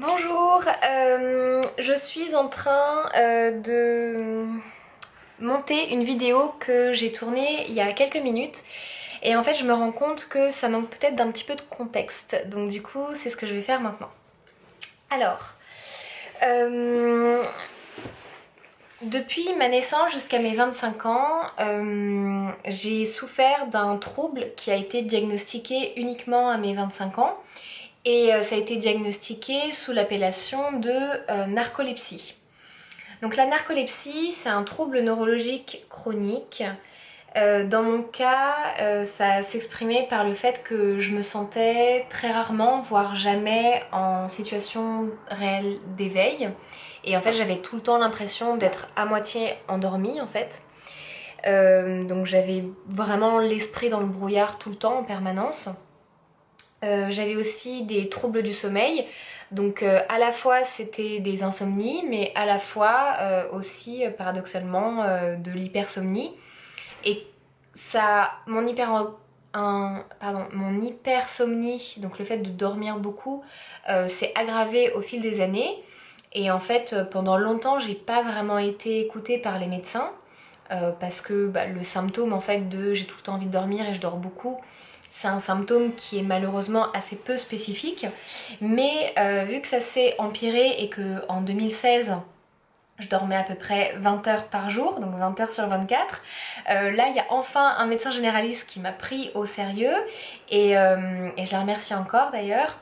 Bonjour, je suis en train de monter une vidéo que j'ai tournée il y a quelques minutes et en fait je me rends compte que ça manque peut-être d'un petit peu de contexte, donc du coup c'est ce que je vais faire maintenant. Alors, euh, depuis ma naissance jusqu'à mes 25 ans, j'ai souffert d'un trouble qui a été diagnostiqué uniquement à mes 25 ans. Et ça a été diagnostiqué sous l'appellation de narcolepsie. Donc la narcolepsie, c'est un trouble neurologique chronique. Dans mon cas, ça s'exprimait par le fait que je me sentais très rarement, voire jamais, en situation réelle d'éveil. Et en fait, j'avais tout le temps l'impression d'être à moitié endormie en fait. Donc j'avais vraiment l'esprit dans le brouillard tout le temps en permanence. J'avais aussi des troubles du sommeil, donc à la fois c'était des insomnies, mais à la fois aussi paradoxalement de l'hypersomnie. Et ça, mon hypersomnie, donc le fait de dormir beaucoup, s'est aggravé au fil des années. Et en fait, pendant longtemps, j'ai pas vraiment été écoutée par les médecins. Parce que le symptôme en fait de j'ai tout le temps envie de dormir et je dors beaucoup, c'est un symptôme qui est malheureusement assez peu spécifique. Mais vu que ça s'est empiré et que en 2016 je dormais à peu près 20 heures par jour, donc 20 heures sur 24. Là, il y a enfin un médecin généraliste qui m'a pris au sérieux et je la remercie encore d'ailleurs.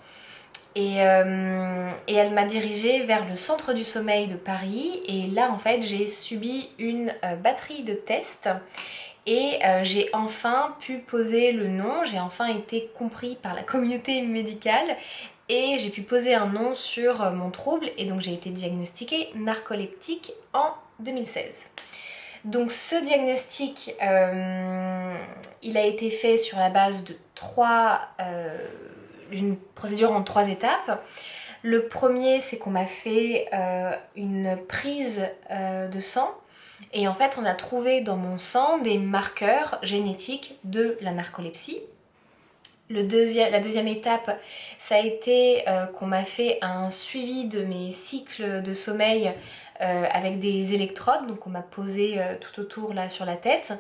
Et elle m'a dirigée vers le centre du sommeil de Paris et là en fait j'ai subi une batterie de tests et j'ai enfin pu poser le nom, j'ai enfin été compris par la communauté médicale et j'ai pu poser un nom sur mon trouble et donc j'ai été diagnostiquée narcoleptique en 2016. Donc ce diagnostic, il a été fait sur la base de une procédure en 3 étapes. Le premier, c'est qu'on m'a fait une prise de sang et en fait on a trouvé dans mon sang des marqueurs génétiques de la narcolepsie. La deuxième étape, ça a été qu'on m'a fait un suivi de mes cycles de sommeil avec des électrodes, donc on m'a posé tout autour là sur la tête.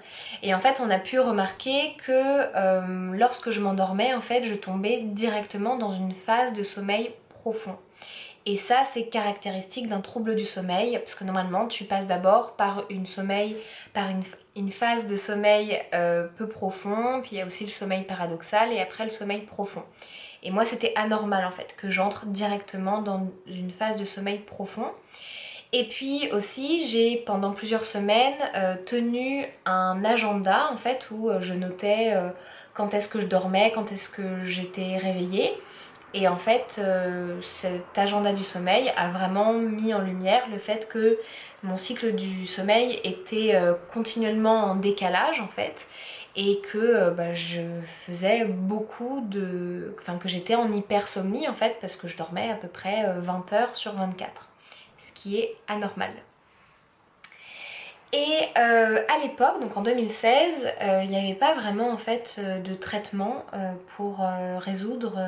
Et en fait, on a pu remarquer que lorsque je m'endormais, en fait, je tombais directement dans une phase de sommeil profond. Et ça, c'est caractéristique d'un trouble du sommeil, parce que normalement, tu passes d'abord par une phase de sommeil peu profond, puis il y a aussi le sommeil paradoxal et après le sommeil profond. Et moi, c'était anormal en fait, que j'entre directement dans une phase de sommeil profond. Et puis aussi, j'ai pendant plusieurs semaines tenu un agenda en fait où je notais quand est-ce que je dormais, quand est-ce que j'étais réveillée. Et en fait, cet agenda du sommeil a vraiment mis en lumière le fait que mon cycle du sommeil était continuellement en décalage en fait et que je faisais que j'étais en hypersomnie en fait parce que je dormais à peu près 20 heures sur 24, ce qui est anormal. Et à l'époque, donc en 2016, il n'y avait pas vraiment en fait de traitement pour résoudre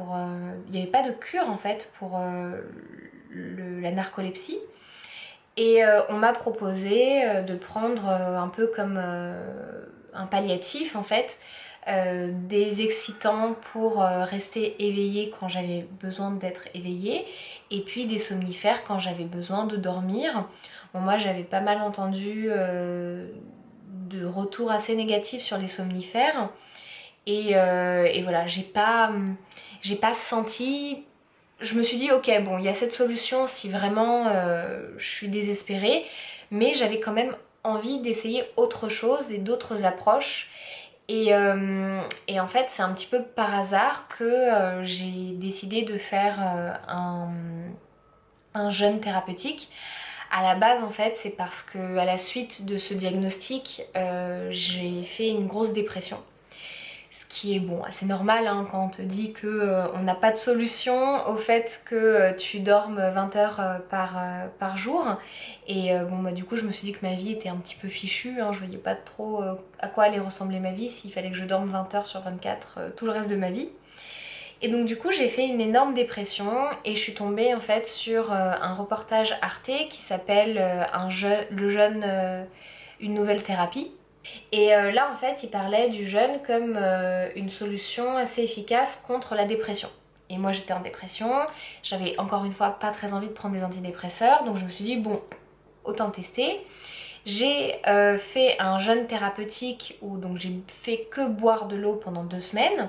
il n'y avait pas de cure en fait pour la narcolepsie. Et on m'a proposé de prendre un peu comme un palliatif en fait, des excitants pour rester éveillée quand j'avais besoin d'être éveillée, et puis des somnifères quand j'avais besoin de dormir. Bon, moi j'avais pas mal entendu de retours assez négatifs sur les somnifères. Et voilà, j'ai pas senti. Je me suis dit, ok, bon, il y a cette solution si vraiment je suis désespérée, mais j'avais quand même envie d'essayer autre chose et d'autres approches. Et en fait, c'est un petit peu par hasard que j'ai décidé de faire un jeûne thérapeutique. À la base, en fait, c'est parce que à la suite de ce diagnostic, j'ai fait une grosse dépression. Ce qui est bon, assez normal hein, quand on te dit qu'on n'a pas de solution au fait que tu dormes 20 heures par jour. Et du coup, je me suis dit que ma vie était un petit peu fichue. Hein, je voyais pas trop à quoi allait ressembler ma vie s'il fallait que je dorme 20 heures sur 24 tout le reste de ma vie. Et donc du coup j'ai fait une énorme dépression et je suis tombée en fait sur un reportage Arte qui s'appelle une nouvelle thérapie. Et là en fait il parlait du jeûne comme une solution assez efficace contre la dépression. Et moi j'étais en dépression, j'avais encore une fois pas très envie de prendre des antidépresseurs, donc je me suis dit bon, autant tester. J'ai fait un jeûne thérapeutique où donc j'ai fait que boire de l'eau pendant 2 semaines.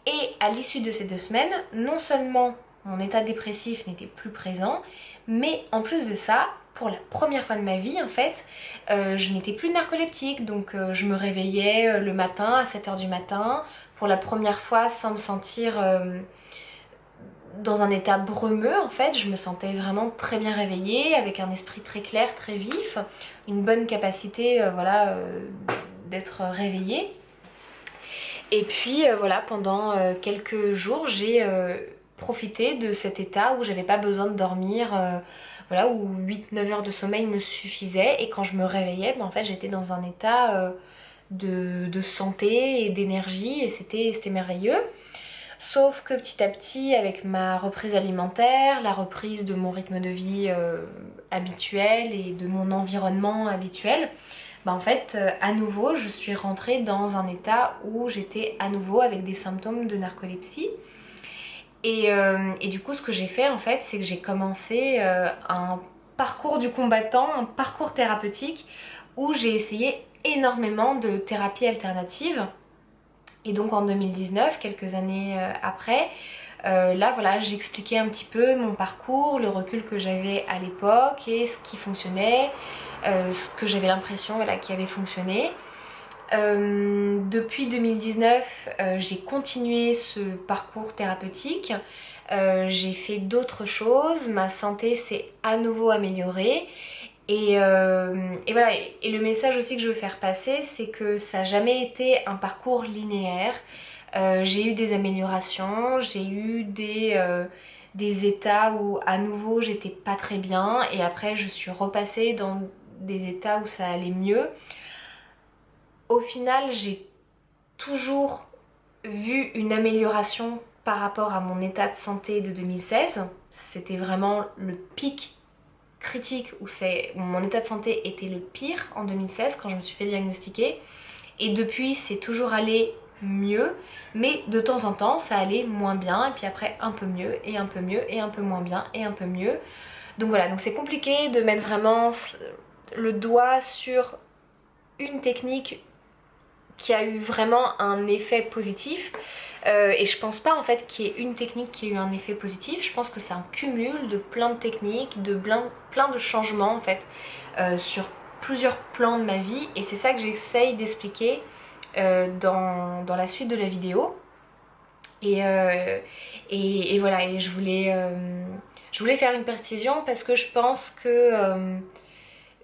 Et à l'issue de ces 2 semaines, non seulement mon état dépressif n'était plus présent, mais en plus de ça, pour la première fois de ma vie en fait, je n'étais plus narcoleptique. Donc je me réveillais le matin à 7 h du matin, pour la première fois sans me sentir dans un état brumeux en fait. Je me sentais vraiment très bien réveillée, avec un esprit très clair, très vif, une bonne capacité d'être réveillée. Et puis voilà, pendant quelques jours, j'ai profité de cet état où j'avais pas besoin de dormir, voilà, où 8-9 heures de sommeil me suffisaient. Et quand je me réveillais, en fait, j'étais dans un état de santé et d'énergie, et c'était merveilleux. Sauf que petit à petit, avec ma reprise alimentaire, la reprise de mon rythme de vie habituel et de mon environnement habituel, en fait, à nouveau, je suis rentrée dans un état où j'étais à nouveau avec des symptômes de narcolepsie. Et du coup, ce que j'ai fait, en fait, c'est que j'ai commencé un parcours du combattant, un parcours thérapeutique où j'ai essayé énormément de thérapies alternatives. Et donc en 2019, quelques années après, là voilà, j'expliquais un petit peu mon parcours, le recul que j'avais à l'époque et ce qui fonctionnait, ce que j'avais l'impression qui avait fonctionné. Depuis 2019, j'ai continué ce parcours thérapeutique. J'ai fait d'autres choses, ma santé s'est à nouveau améliorée. Et voilà, et le message aussi que je veux faire passer, c'est que ça n'a jamais été un parcours linéaire. J'ai eu des améliorations, j'ai eu des états où à nouveau j'étais pas très bien, et après je suis repassée dans des états où ça allait mieux. Au final, j'ai toujours vu une amélioration par rapport à mon état de santé de 2016. C'était vraiment le pic critique où mon état de santé était le pire en 2016 quand je me suis fait diagnostiquer. Et depuis, c'est toujours allé mieux, mais de temps en temps, ça allait moins bien, et puis après un peu mieux, et un peu mieux, et un peu moins bien, et un peu mieux. Donc voilà, donc c'est compliqué de mettre vraiment le doigt sur une technique qui a eu vraiment un effet positif. Et je pense pas en fait qu'il y ait une technique qui ait eu un effet positif. Je pense que c'est un cumul de plein de techniques, de plein de changements en fait sur plusieurs plans de ma vie, et c'est ça que j'essaye d'expliquer dans la suite de la vidéo. Et voilà, et je voulais faire une précision parce que je pense que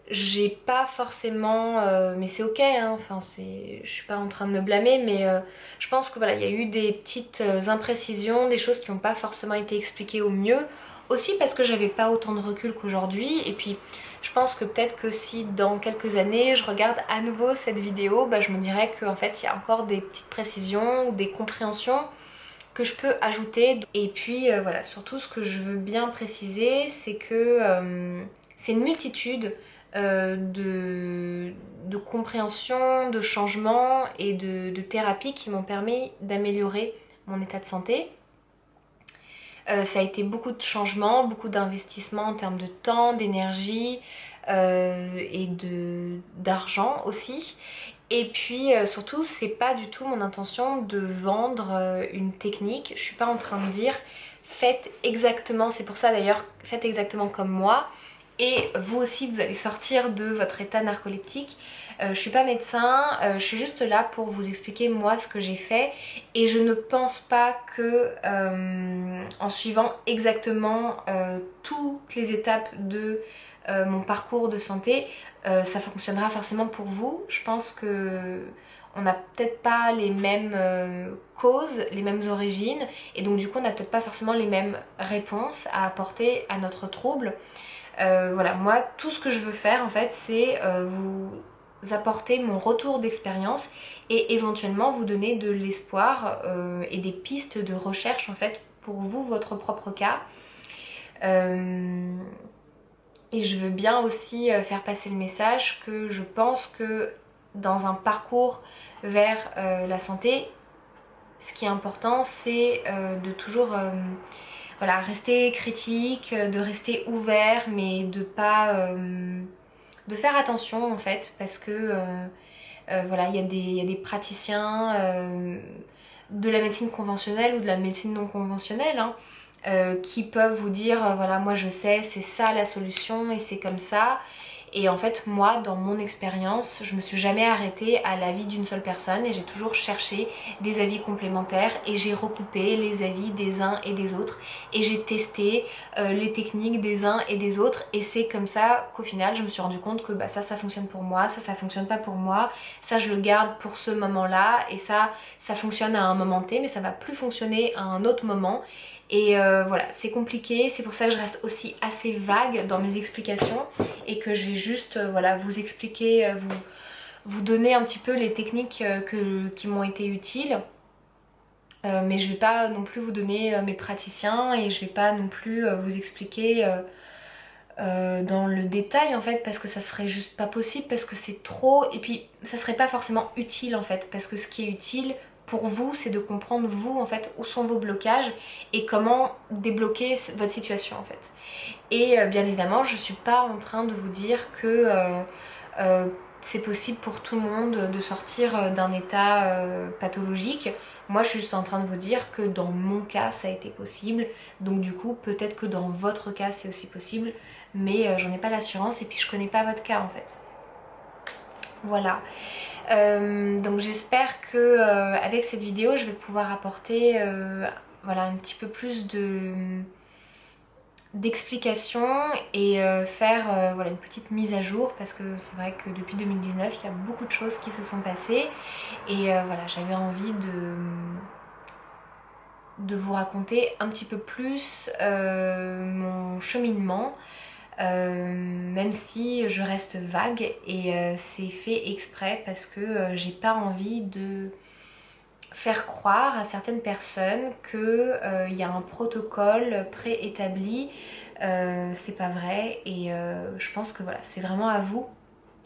j'ai pas forcément, mais c'est ok, hein, enfin je suis pas en train de me blâmer, mais je pense que voilà, il y a eu des petites imprécisions, des choses qui n'ont pas forcément été expliquées au mieux, aussi parce que j'avais pas autant de recul qu'aujourd'hui. Et puis je pense que peut-être que si dans quelques années je regarde à nouveau cette vidéo, je me dirais qu'en fait il y a encore des petites précisions ou des compréhensions que je peux ajouter. Et puis voilà, surtout ce que je veux bien préciser, c'est que c'est une multitude de compréhension, de changement et de thérapie qui m'ont permis d'améliorer mon état de santé. Ça a été beaucoup de changements, beaucoup d'investissements en termes de temps, d'énergie et d'argent aussi. Et puis surtout, c'est pas du tout mon intention de vendre une technique. Je suis pas en train de dire faites exactement, c'est pour ça d'ailleurs, faites exactement comme moi. Et vous aussi, vous allez sortir de votre état narcoleptique. Je suis pas médecin, je suis juste là pour vous expliquer moi ce que j'ai fait. Et je ne pense pas que en suivant exactement toutes les étapes de mon parcours de santé, ça fonctionnera forcément pour vous. Je pense que on n'a peut-être pas les mêmes causes, les mêmes origines, et donc du coup on n'a peut-être pas forcément les mêmes réponses à apporter à notre trouble. Voilà, moi tout ce que je veux faire en fait c'est vous apporter mon retour d'expérience et éventuellement vous donner de l'espoir et des pistes de recherche en fait pour vous, votre propre cas. Et je veux bien aussi faire passer le message que je pense que dans un parcours vers la santé, ce qui est important, c'est de toujours voilà, rester critique, de rester ouvert, mais de pas de faire attention en fait, parce que voilà, il y a des praticiens de la médecine conventionnelle ou de la médecine non conventionnelle, hein, qui peuvent vous dire voilà, moi je sais, c'est ça la solution et c'est comme ça. Et en fait, moi, dans mon expérience, je me suis jamais arrêtée à l'avis d'une seule personne et j'ai toujours cherché des avis complémentaires et j'ai recoupé les avis des uns et des autres et j'ai testé les techniques des uns et des autres, et c'est comme ça qu'au final, je me suis rendu compte que bah, ça fonctionne pour moi, ça fonctionne pas pour moi, ça je le garde pour ce moment-là et ça fonctionne à un moment T, mais ça va plus fonctionner à un autre moment. Et voilà, c'est compliqué, c'est pour ça que je reste aussi assez vague dans mes explications et que je vais juste voilà, vous expliquer, vous donner un petit peu les techniques qui m'ont été utiles. Mais je vais pas non plus vous donner mes praticiens et je vais pas non plus vous expliquer dans le détail en fait, parce que ça serait juste pas possible, parce que c'est trop, et puis ça serait pas forcément utile en fait, parce que ce qui est utile pour vous, c'est de comprendre vous en fait où sont vos blocages et comment débloquer votre situation en fait. Et bien évidemment, je suis pas en train de vous dire que c'est possible pour tout le monde de sortir d'un état pathologique. Moi je suis juste en train de vous dire que dans mon cas ça a été possible, donc du coup peut-être que dans votre cas c'est aussi possible, mais j'en ai pas l'assurance et puis je connais pas votre cas en fait. Voilà. Donc j'espère que avec cette vidéo je vais pouvoir apporter voilà, un petit peu plus d'explications et faire voilà, une petite mise à jour, parce que c'est vrai que depuis 2019 il y a beaucoup de choses qui se sont passées et voilà, j'avais envie de vous raconter un petit peu plus mon cheminement, même si je reste vague, et c'est fait exprès parce que j'ai pas envie de faire croire à certaines personnes qu'il y a un protocole préétabli. C'est pas vrai, et je pense que voilà, c'est vraiment à vous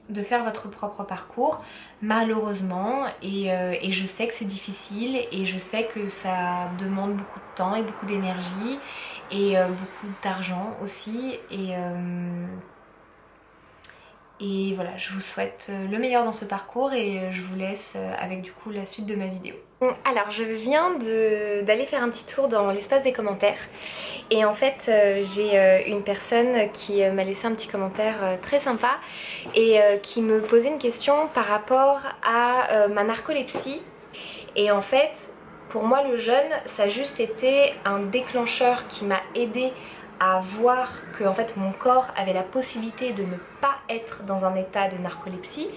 de faire votre propre parcours, malheureusement, et je sais que c'est difficile et je sais que ça demande beaucoup de temps et beaucoup d'énergie et beaucoup d'argent aussi, et voilà, je vous souhaite le meilleur dans ce parcours et je vous laisse avec du coup la suite de ma vidéo. Alors je viens d'aller faire un petit tour dans l'espace des commentaires et en fait j'ai une personne qui m'a laissé un petit commentaire très sympa et qui me posait une question par rapport à ma narcolepsie. Et en fait pour moi le jeûne ça a juste été un déclencheur qui m'a aidé à voir que en fait mon corps avait la possibilité de ne pas être dans un état de narcolepsie,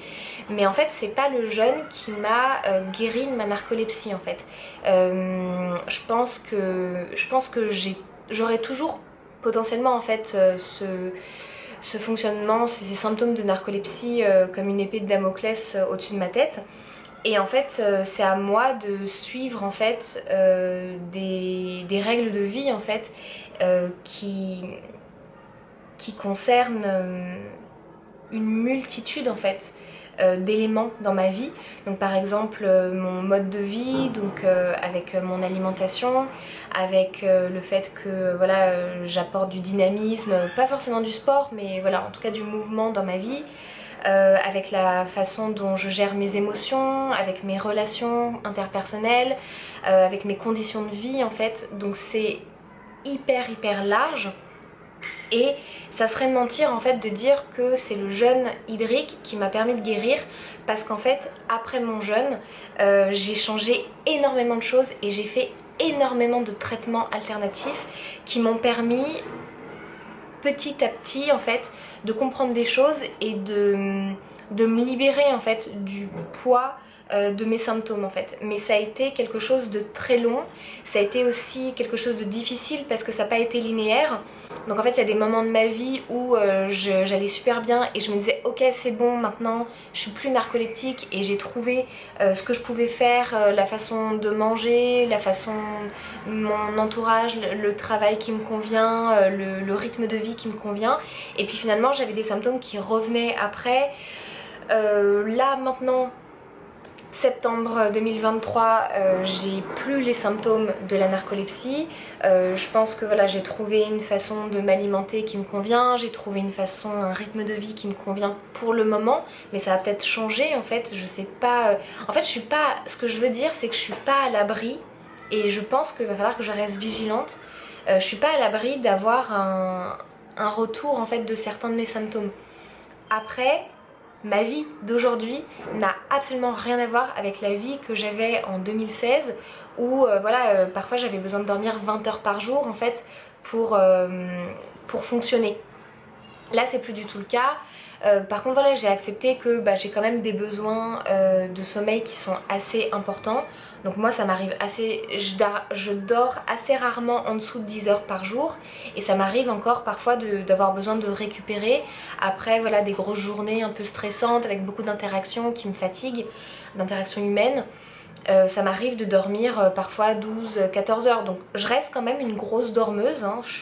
mais en fait c'est pas le jeûne qui m'a guéri de ma narcolepsie en fait. Je pense que j'aurais toujours potentiellement en fait ce fonctionnement, ces symptômes de narcolepsie comme une épée de Damoclès au-dessus de ma tête. Et en fait c'est à moi de suivre en fait des règles de vie en fait qui concernent une multitude en fait d'éléments dans ma vie. Donc par exemple mon mode de vie, donc avec mon alimentation, avec le fait que voilà j'apporte du dynamisme, pas forcément du sport, mais voilà en tout cas du mouvement dans ma vie. Avec la façon dont je gère mes émotions, avec mes relations interpersonnelles, avec mes conditions de vie en fait. Donc c'est hyper large, et ça serait mentir en fait de dire que c'est le jeûne hydrique qui m'a permis de guérir, parce qu'en fait après mon jeûne j'ai changé énormément de choses et j'ai fait énormément de traitements alternatifs qui m'ont permis petit à petit en fait de comprendre des choses et de me libérer en fait du poids de mes symptômes en fait. Mais ça a été quelque chose de très long, ça a été aussi quelque chose de difficile parce que ça n'a pas été linéaire. Donc en fait il y a des moments de ma vie où j'allais super bien et je me disais ok c'est bon maintenant je suis plus narcoleptique et j'ai trouvé ce que je pouvais faire, la façon de manger, la façon, mon entourage, le travail qui me convient, le rythme de vie qui me convient. Et puis finalement j'avais des symptômes qui revenaient après. Là maintenant septembre 2023, j'ai plus les symptômes de la narcolepsie. Je pense que voilà, j'ai trouvé une façon de m'alimenter qui me convient, j'ai trouvé une façon, un rythme de vie qui me convient pour le moment, mais ça va peut-être changer en fait, je sais pas. En fait, je suis pas. Ce que je veux dire, c'est que je suis pas à l'abri et je pense qu'il va falloir que je reste vigilante. Je suis pas à l'abri d'avoir un retour en fait de certains de mes symptômes. Après, ma vie d'aujourd'hui n'a absolument rien à voir avec la vie que j'avais en 2016 où parfois j'avais besoin de dormir 20 heures par jour en fait pour fonctionner. Là c'est plus du tout le cas. Par contre voilà, j'ai accepté que j'ai quand même des besoins de sommeil qui sont assez importants. Donc moi ça m'arrive assez, je dors assez rarement en dessous de 10 heures par jour. Et ça m'arrive encore parfois d'avoir besoin de récupérer après voilà, des grosses journées un peu stressantes avec beaucoup d'interactions qui me fatiguent, d'interactions humaines. Ça m'arrive de dormir parfois 12-14 heures, donc je reste quand même une grosse dormeuse, hein. Je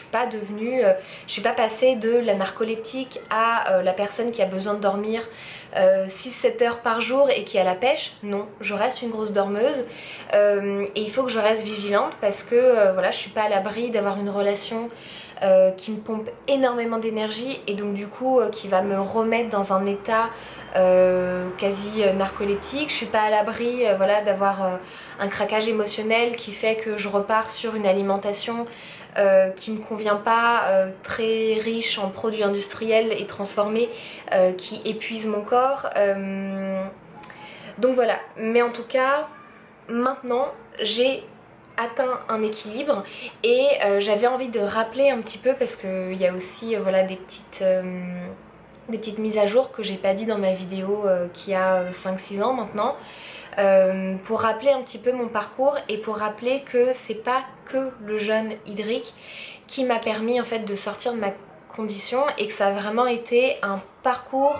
suis pas passée de la narcoleptique à la personne qui a besoin de dormir 6-7 heures par jour et qui a la pêche. Non, je reste une grosse dormeuse et il faut que je reste vigilante parce que voilà, je suis pas à l'abri d'avoir une relation qui me pompe énormément d'énergie et donc du coup qui va me remettre dans un état quasi narcoleptique. Je suis pas à l'abri voilà, d'avoir un craquage émotionnel qui fait que je repars sur une alimentation qui me convient pas, très riche en produits industriels et transformés qui épuisent mon corps. Donc voilà, mais en tout cas maintenant j'ai atteint un équilibre et j'avais envie de rappeler un petit peu parce qu'il y a aussi voilà, des petites mises à jour que j'ai pas dit dans ma vidéo qui a 5-6 ans maintenant, pour rappeler un petit peu mon parcours et pour rappeler que c'est pas que le jeûne hydrique qui m'a permis en fait de sortir de ma condition et que ça a vraiment été un parcours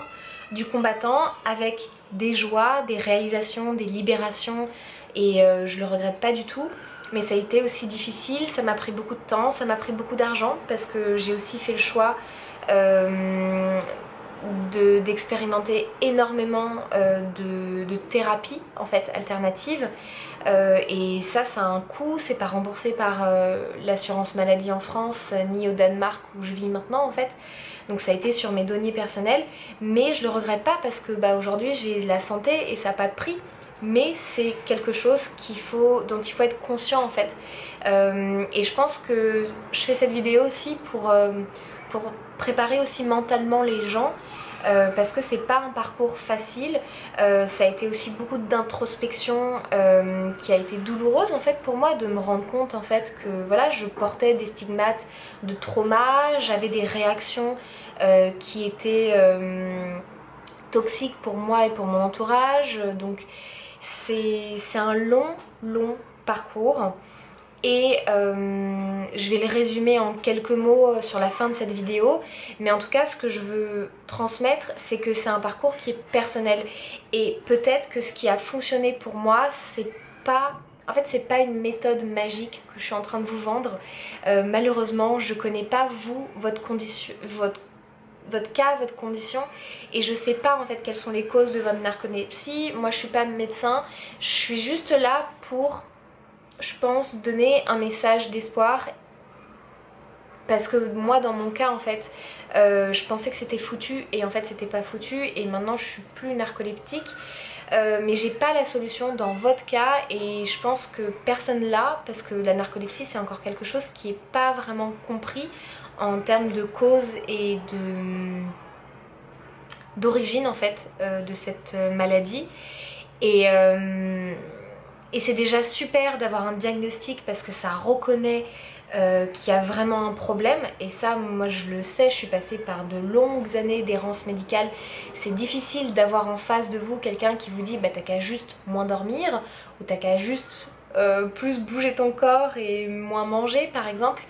du combattant avec des joies, des réalisations, des libérations et je le regrette pas du tout. Mais ça a été aussi difficile, ça m'a pris beaucoup de temps, ça m'a pris beaucoup d'argent parce que j'ai aussi fait le choix d'expérimenter énormément de thérapies en fait alternatives et ça a un coût, c'est pas remboursé par l'assurance maladie en France ni au Danemark où je vis maintenant en fait, donc ça a été sur mes deniers personnels, mais je le regrette pas parce que aujourd'hui j'ai la santé et ça n'a pas de prix. Mais c'est quelque chose dont il faut être conscient en fait. Et je pense que je fais cette vidéo aussi pour préparer aussi mentalement les gens. Parce que c'est pas un parcours facile, ça a été aussi beaucoup d'introspection qui a été douloureuse en fait pour moi de me rendre compte en fait que voilà, je portais des stigmates de trauma, j'avais des réactions qui étaient toxiques pour moi et pour mon entourage, donc c'est un long parcours et je vais le résumer en quelques mots sur la fin de cette vidéo, mais en tout cas ce que je veux transmettre c'est que c'est un parcours qui est personnel et peut-être que ce qui a fonctionné pour moi c'est pas une méthode magique que je suis en train de vous vendre. Malheureusement je connais pas vous, votre condition, votre cas, votre condition et je sais pas en fait quelles sont les causes de votre narcolepsie. Moi je suis pas médecin, je suis juste là pour, je pense, donner un message d'espoir parce que moi dans mon cas en fait je pensais que c'était foutu et en fait c'était pas foutu et maintenant je suis plus narcoleptique. Mais j'ai pas la solution dans votre cas et je pense que personne l'a parce que la narcolepsie c'est encore quelque chose qui est pas vraiment compris en termes de cause et d'origine en fait de cette maladie et c'est déjà super d'avoir un diagnostic parce que ça reconnaît qui a vraiment un problème, et ça moi je le sais, je suis passée par de longues années d'errance médicale. C'est difficile d'avoir en face de vous quelqu'un qui vous dit bah t'as qu'à juste moins dormir, ou t'as qu'à juste plus bouger ton corps et moins manger par exemple.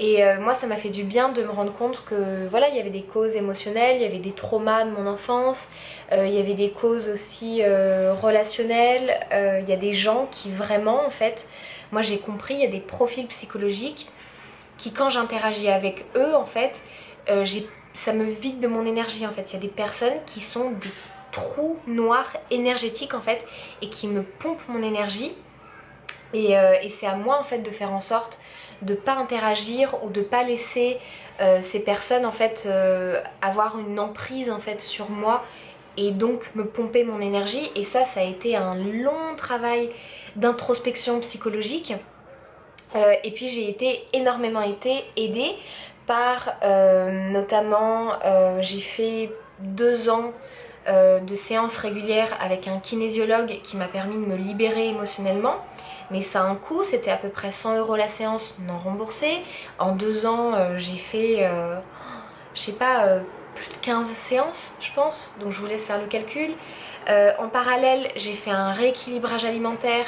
Et moi ça m'a fait du bien de me rendre compte que voilà, il y avait des causes émotionnelles, il y avait des traumas de mon enfance, il y avait des causes aussi relationnelles, il y a des gens qui vraiment en fait, moi j'ai compris, il y a des profils psychologiques qui quand j'interagis avec eux en fait, ça me vide de mon énergie en fait. Il y a des personnes qui sont des trous noirs énergétiques en fait et qui me pompent mon énergie. Et c'est à moi en fait de faire en sorte de pas interagir ou de pas laisser ces personnes en fait avoir une emprise en fait sur moi et donc me pomper mon énergie. Et ça a été un long travail d'introspection psychologique. Et puis j'ai énormément été aidée par notamment j'ai fait 2 ans de séances régulières avec un kinésiologue qui m'a permis de me libérer émotionnellement. Mais ça a un coût, c'était à peu près 100 € la séance non remboursée. En 2 ans, j'ai fait, je sais pas, plus de 15 séances, je pense. Donc je vous laisse faire le calcul. En parallèle, j'ai fait un rééquilibrage alimentaire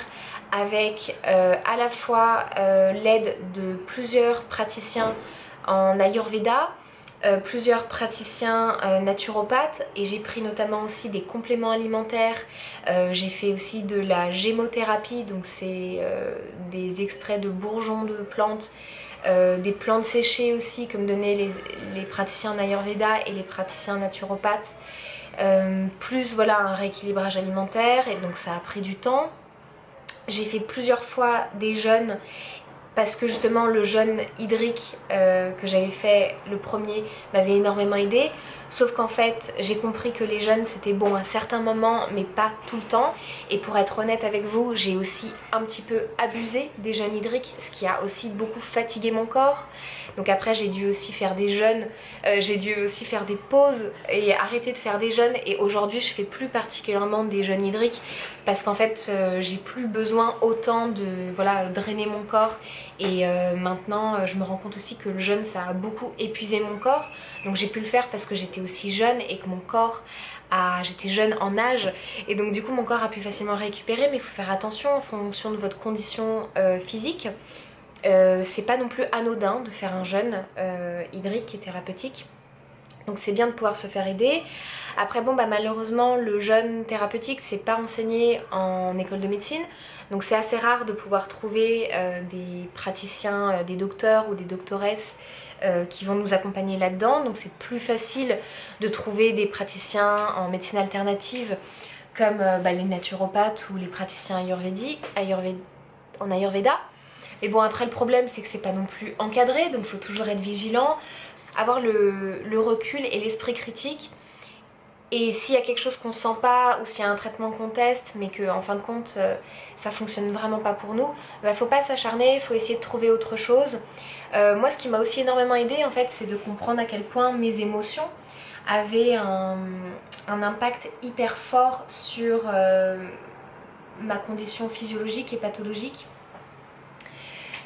avec à la fois l'aide de plusieurs praticiens en Ayurveda, plusieurs praticiens naturopathes, et j'ai pris notamment aussi des compléments alimentaires. J'ai fait aussi de la gémothérapie, donc c'est des extraits de bourgeons de plantes, des plantes séchées aussi comme donnaient les praticiens en Ayurveda et les praticiens naturopathes, plus voilà un rééquilibrage alimentaire, et donc ça a pris du temps. J'ai fait plusieurs fois des jeûnes parce que justement le jeûne hydrique que j'avais fait, le premier, m'avait énormément aidé. Sauf qu'en fait j'ai compris que les jeûnes c'était bon à certains moments mais pas tout le temps. Et pour être honnête avec vous, j'ai aussi un petit peu abusé des jeûnes hydriques, ce qui a aussi beaucoup fatigué mon corps. Donc après j'ai dû aussi faire des jeûnes, j'ai dû aussi faire des pauses et arrêter de faire des jeûnes. Et aujourd'hui je fais plus particulièrement des jeûnes hydriques parce qu'en fait j'ai plus besoin autant de voilà, drainer mon corps. Et maintenant je me rends compte aussi que le jeûne ça a beaucoup épuisé mon corps. Donc j'ai pu le faire parce que j'étais aussi jeune et que mon corps j'étais jeune en âge, et donc du coup mon corps a pu facilement récupérer. Mais il faut faire attention en fonction de votre condition physique. C'est pas non plus anodin de faire un jeûne hydrique et thérapeutique. Donc c'est bien de pouvoir se faire aider. Après bon bah malheureusement le jeûne thérapeutique c'est pas enseigné en école de médecine. Donc c'est assez rare de pouvoir trouver des praticiens, des docteurs ou des doctoresses qui vont nous accompagner là-dedans. Donc c'est plus facile de trouver des praticiens en médecine alternative comme les naturopathes ou les praticiens en Ayurveda. Mais bon après le problème c'est que c'est pas non plus encadré, donc il faut toujours être vigilant, avoir le recul et l'esprit critique. Et s'il y a quelque chose qu'on sent pas, ou s'il y a un traitement qu'on teste mais que en fin de compte ça fonctionne vraiment pas pour nous, bah, faut pas s'acharner, faut essayer de trouver autre chose. Moi ce qui m'a aussi énormément aidé en fait c'est de comprendre à quel point mes émotions avaient un impact hyper fort sur ma condition physiologique et pathologique.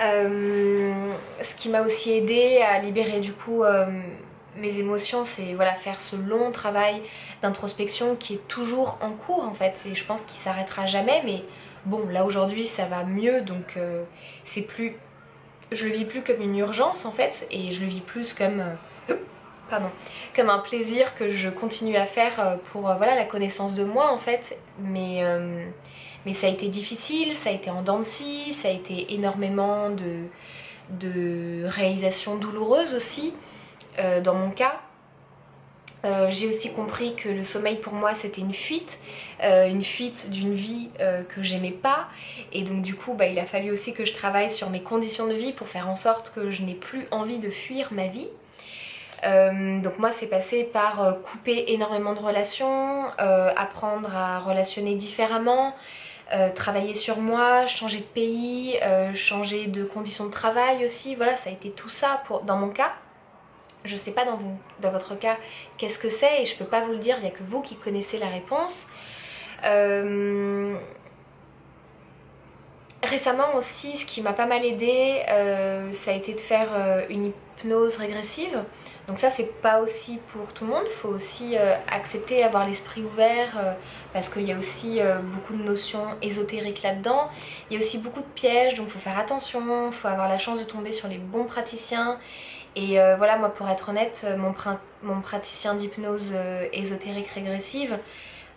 Ce qui m'a aussi aidé à libérer du coup mes émotions, c'est voilà, faire ce long travail d'introspection qui est toujours en cours en fait, et je pense qu'il s'arrêtera jamais. Mais bon là aujourd'hui ça va mieux, donc c'est plus, je le vis plus comme une urgence en fait, et je le vis plus comme comme un plaisir que je continue à faire pour voilà, la connaissance de moi en fait. Mais ça a été difficile, ça a été en dents de scie, ça a été énormément de réalisations douloureuses aussi dans mon cas. J'ai aussi compris que le sommeil pour moi c'était une fuite d'une vie que j'aimais pas. Et donc du coup il a fallu aussi que je travaille sur mes conditions de vie pour faire en sorte que je n'ai plus envie de fuir ma vie. Donc moi c'est passé par couper énormément de relations, apprendre à relationner différemment, travailler sur moi, changer de pays, changer de conditions de travail aussi. Voilà, ça a été tout ça dans mon cas. Je sais pas dans votre cas qu'est-ce que c'est, et je peux pas vous le dire, il n'y a que vous qui connaissez la réponse. Récemment aussi, ce qui m'a pas mal aidé, ça a été de faire une hypnose régressive. Donc ça, c'est pas aussi pour tout le monde. Il faut aussi accepter, avoir l'esprit ouvert, parce qu'il y a aussi beaucoup de notions ésotériques là-dedans. Il y a aussi beaucoup de pièges, donc il faut faire attention. Il faut avoir la chance de tomber sur les bons praticiens. Et voilà, moi, pour être honnête, mon praticien d'hypnose ésotérique régressive,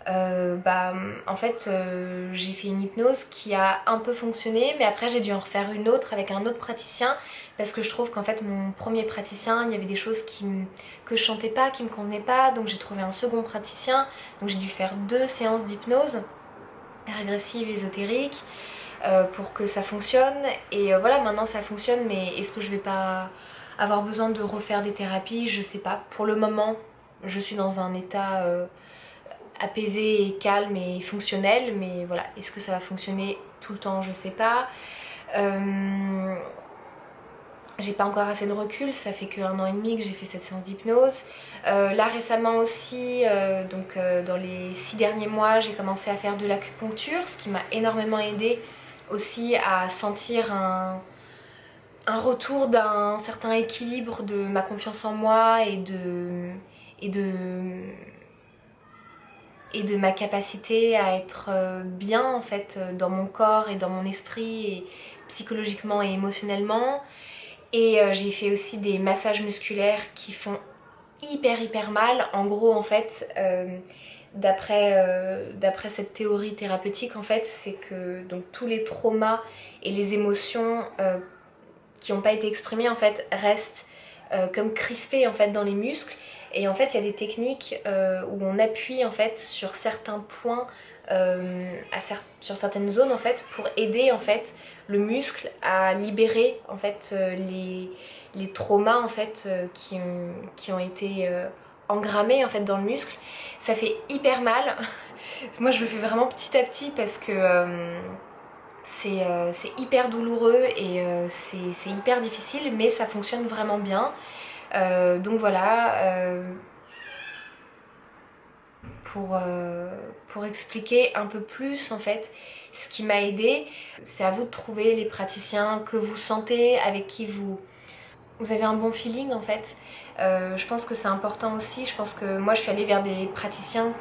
en fait j'ai fait une hypnose qui a un peu fonctionné, mais après j'ai dû en refaire une autre avec un autre praticien parce que je trouve qu'en fait mon premier praticien, il y avait des choses que je chantais pas, qui me convenaient pas, donc j'ai trouvé un second praticien, donc j'ai dû faire 2 séances d'hypnose régressive ésotérique pour que ça fonctionne. Et voilà, maintenant ça fonctionne, mais est-ce que je vais pas avoir besoin de refaire des thérapies? Je sais pas. Pour le moment, je suis dans un état apaisé et calme et fonctionnel, mais voilà, est-ce que ça va fonctionner tout le temps? Je sais pas. J'ai pas encore assez de recul, ça fait que 1 an et demi que j'ai fait cette séance d'hypnose. Là récemment aussi, dans les 6 derniers mois, j'ai commencé à faire de l'acupuncture, ce qui m'a énormément aidé aussi à sentir un retour d'un certain équilibre de ma confiance en moi et de ma capacité à être bien en fait dans mon corps et dans mon esprit, et psychologiquement et émotionnellement. Et j'ai fait aussi des massages musculaires qui font hyper mal. En gros en fait, d'après cette théorie thérapeutique en fait, c'est que donc tous les traumas et les émotions qui n'ont pas été exprimées en fait restent comme crispées en fait dans les muscles. Et en fait il y a des techniques où on appuie en fait sur certains points, sur certaines zones en fait, pour aider en fait le muscle à libérer en fait les traumas en fait qui ont été engrammés en fait dans le muscle. Ça fait hyper mal. Moi je le fais vraiment petit à petit parce que c'est hyper douloureux et c'est hyper difficile, mais ça fonctionne vraiment bien. Donc voilà, pour expliquer un peu plus en fait ce qui m'a aidé, c'est à vous de trouver les praticiens que vous sentez, avec qui vous avez un bon feeling en fait. Je pense que c'est important aussi. Je pense que moi je suis allée vers des praticiens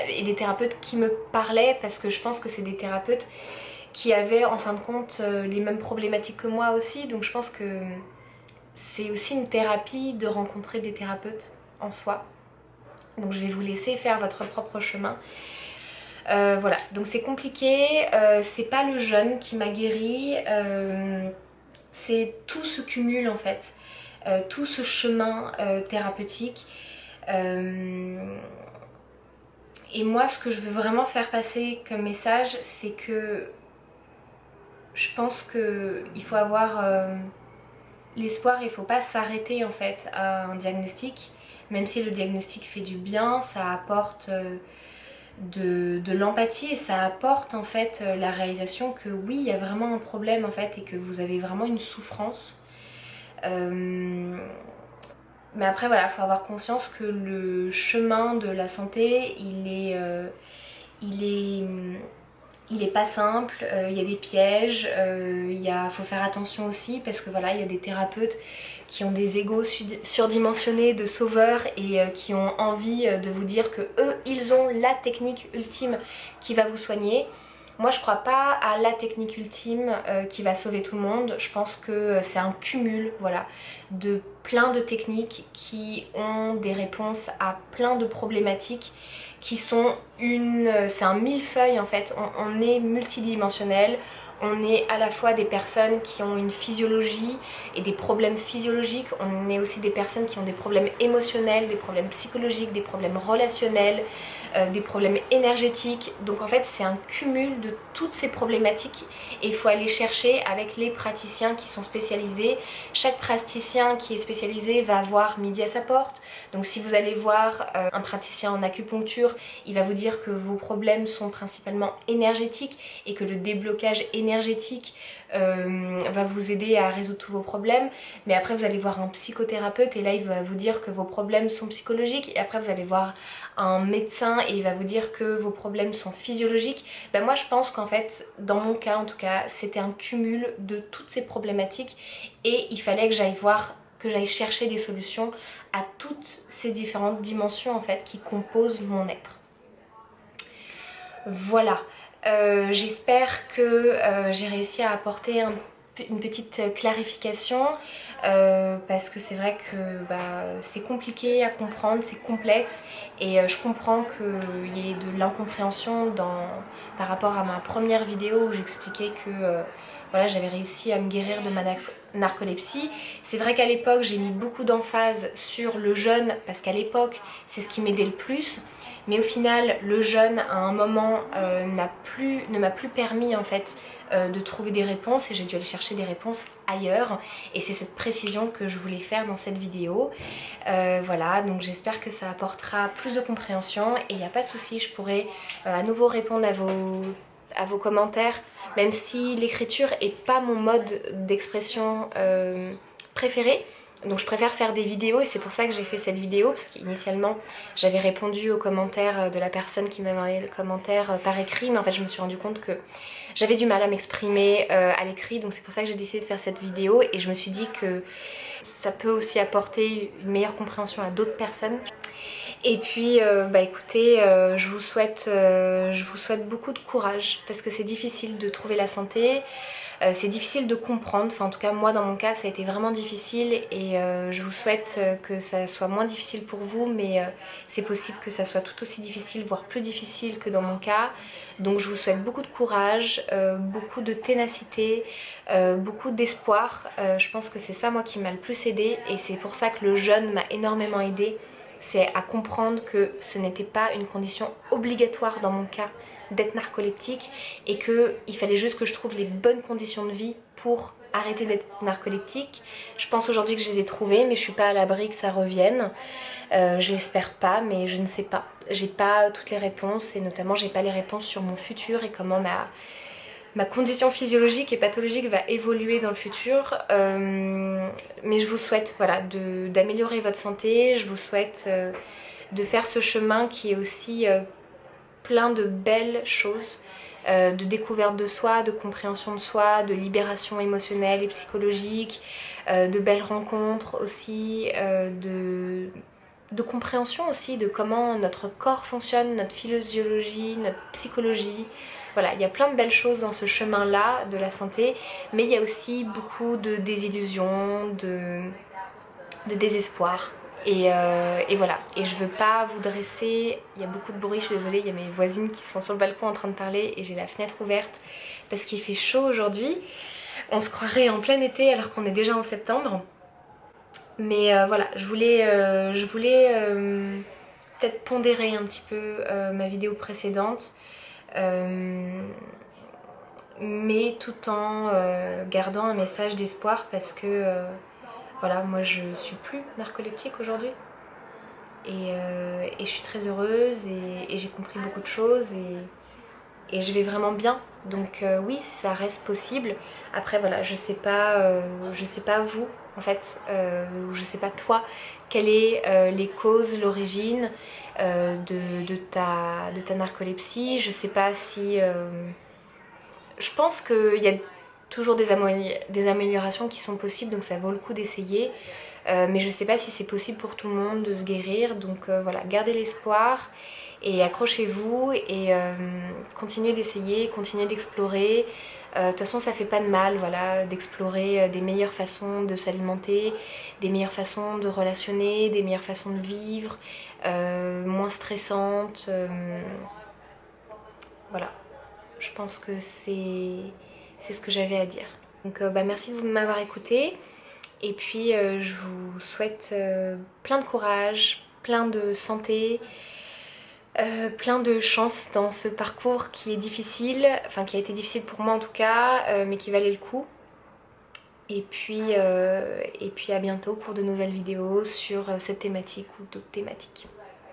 et des thérapeutes qui me parlaient, parce que je pense que c'est des thérapeutes qui avaient en fin de compte les mêmes problématiques que moi aussi. Donc je pense que c'est aussi une thérapie de rencontrer des thérapeutes en soi. Donc je vais vous laisser faire votre propre chemin. Voilà, donc c'est compliqué, c'est pas le jeûne qui m'a guéri, c'est tout ce cumul en fait, tout ce chemin thérapeutique. Et moi ce que je veux vraiment faire passer comme message, c'est que je pense qu'il faut avoir l'espoir, il faut pas s'arrêter en fait à un diagnostic, même si le diagnostic fait du bien, ça apporte de l'empathie, et ça apporte en fait la réalisation que oui, il y a vraiment un problème en fait, et que vous avez vraiment une souffrance. Mais après voilà, il faut avoir conscience que le chemin de la santé, il est pas simple, il y a des pièges, faut faire attention aussi, parce que voilà, il y a des thérapeutes qui ont des égos surdimensionnés de sauveurs, et qui ont envie de vous dire que eux, ils ont la technique ultime qui va vous soigner. Moi je crois pas à la technique ultime qui va sauver tout le monde. Je pense que c'est un cumul, voilà, de plein de techniques qui ont des réponses à plein de problématiques, qui sont c'est un millefeuille en fait. On est multidimensionnel. On est à la fois des personnes qui ont une physiologie et des problèmes physiologiques. On est aussi des personnes qui ont des problèmes émotionnels, des problèmes psychologiques, des problèmes relationnels, des problèmes énergétiques. Donc en fait c'est un cumul de toutes ces problématiques, et il faut aller chercher avec les praticiens qui sont spécialisés. Chaque praticien qui est spécialisé va avoir midi à sa porte. Donc si vous allez voir un praticien en acupuncture, il va vous dire que vos problèmes sont principalement énergétiques, et que le déblocage énergétique énergétique va vous aider à résoudre tous vos problèmes, mais après vous allez voir un psychothérapeute et là il va vous dire que vos problèmes sont psychologiques, et après vous allez voir un médecin et il va vous dire que vos problèmes sont physiologiques. Ben moi je pense qu'en fait, dans mon cas en tout cas, c'était un cumul de toutes ces problématiques et il fallait que j'aille chercher des solutions à toutes ces différentes dimensions en fait qui composent mon être. Voilà, j'espère que j'ai réussi à apporter une petite clarification parce que c'est vrai que c'est compliqué à comprendre, c'est complexe et je comprends qu'il y ait de l'incompréhension par rapport à ma première vidéo où j'expliquais que voilà, j'avais réussi à me guérir de ma narcolepsie. C'est vrai qu'à l'époque j'ai mis beaucoup d'emphase sur le jeûne parce qu'à l'époque c'est ce qui m'aidait le plus. Mais au final, le jeûne à un moment ne m'a plus permis en fait de trouver des réponses et j'ai dû aller chercher des réponses ailleurs. Et c'est cette précision que je voulais faire dans cette vidéo. Voilà, donc j'espère que ça apportera plus de compréhension et il n'y a pas de souci, je pourrai à nouveau répondre à vos commentaires, même si l'écriture n'est pas mon mode d'expression préféré. Donc je préfère faire des vidéos et c'est pour ça que j'ai fait cette vidéo, parce qu'initialement j'avais répondu aux commentaires de la personne qui m'avait envoyé le commentaire par écrit, mais en fait je me suis rendu compte que j'avais du mal à m'exprimer à l'écrit, donc c'est pour ça que j'ai décidé de faire cette vidéo et je me suis dit que ça peut aussi apporter une meilleure compréhension à d'autres personnes. Et puis écoutez, je vous souhaite beaucoup de courage parce que c'est difficile de trouver la santé. C'est difficile de comprendre, enfin en tout cas moi dans mon cas ça a été vraiment difficile et je vous souhaite que ça soit moins difficile pour vous, mais c'est possible que ça soit tout aussi difficile, voire plus difficile que dans mon cas. Donc je vous souhaite beaucoup de courage, beaucoup de ténacité, beaucoup d'espoir. Je pense que c'est ça moi qui m'a le plus aidé et c'est pour ça que le jeûne m'a énormément aidé. C'est à comprendre que ce n'était pas une condition obligatoire dans mon cas d'être narcoleptique et qu'il fallait juste que je trouve les bonnes conditions de vie pour arrêter d'être narcoleptique. Je pense aujourd'hui que je les ai trouvées, mais je suis pas à l'abri que ça revienne. Je l'espère pas, mais je ne sais pas. J'ai pas toutes les réponses et notamment j'ai pas les réponses sur mon futur et comment ma condition physiologique et pathologique va évoluer dans le futur, mais je vous souhaite voilà, d'améliorer votre santé, je vous souhaite de faire ce chemin qui est aussi plein de belles choses, de découverte de soi, de compréhension de soi, de libération émotionnelle et psychologique, de belles rencontres aussi, de compréhension aussi de comment notre corps fonctionne, notre physiologie, notre psychologie. Voilà, il y a plein de belles choses dans ce chemin-là de la santé, mais il y a aussi beaucoup de désillusions, de désespoir. Et voilà, et je veux pas vous dresser, il y a beaucoup de bruit, je suis désolée, il y a mes voisines qui sont sur le balcon en train de parler et j'ai la fenêtre ouverte parce qu'il fait chaud aujourd'hui. On se croirait en plein été alors qu'on est déjà en septembre. Mais voilà, je voulais peut-être pondérer un petit peu ma vidéo précédente, mais tout en gardant un message d'espoir parce que voilà, moi je suis plus narcoleptique aujourd'hui et je suis très heureuse et j'ai compris beaucoup de choses et je vais vraiment bien. Donc oui, ça reste possible. Après voilà, je sais pas vous en fait, je sais pas toi quelles est les causes, l'origine de ta narcolepsie. Je sais pas si je pense qu'il y a toujours des améliorations qui sont possibles, donc ça vaut le coup d'essayer. Mais je sais pas si c'est possible pour tout le monde de se guérir, donc voilà, gardez l'espoir et accrochez-vous et continuez d'essayer, continuez d'explorer. De toute façon ça fait pas de mal, voilà, d'explorer des meilleures façons de s'alimenter, des meilleures façons de relationner, des meilleures façons de vivre, moins stressantes. Voilà, je pense que c'est ce que j'avais à dire. Donc merci de m'avoir écouté. Et puis je vous souhaite plein de courage, plein de santé, plein de chance dans ce parcours qui est difficile, enfin qui a été difficile pour moi en tout cas, mais qui valait le coup. Et puis à bientôt pour de nouvelles vidéos sur cette thématique ou d'autres thématiques.